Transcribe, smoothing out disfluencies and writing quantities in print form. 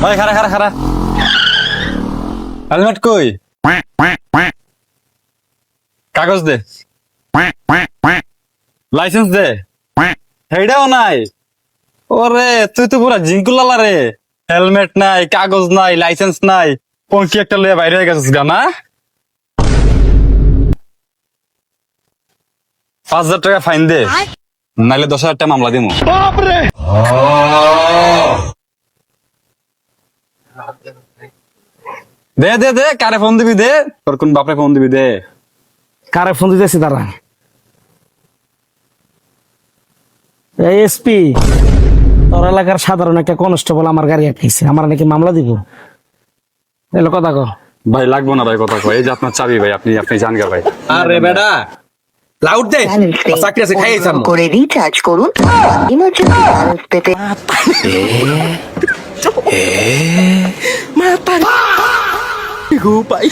ওই খারা খারা খারা, হেলমেট কই? কাগজ দে, লাইসেন্স দে। সেইটাও নাই। ওরে তুই তো পুরা জিঙ্কুলালা রে। হেলমেট নাই, কাগজ নাই, লাইসেন্স নাই, পঙ্কি একটা লয়ে বাইরে হয়ে গেছিস গা না? 5,000 টাকা ফাইন দে, নাইলে 10,000 টাকা মামলা দিমু। দে দে দে, কারে ফোন দিবি দে, তোর কোন বাপরে ফোন দিবি দে। কারে ফোন দিতেছি তারা? এসপি, তোর এলাকার সাধারণ একটা কনস্টেবল আমার গাড়ি আটকাইছে, আমার নাকি মামলা দিব। এলো কথা কো। ভাই লাগবো না ভাই, কথা কয়। এই যে আপনার চাবি ভাই, আপনি জান গা ভাই। আরে বেটা লাউড দে, চাকরি আছে খাইয়ে যাবো। করে রিচার্জ করুন ইমার্জেন্সি ব্যালেন্স পেতে। মা পারি গো পাই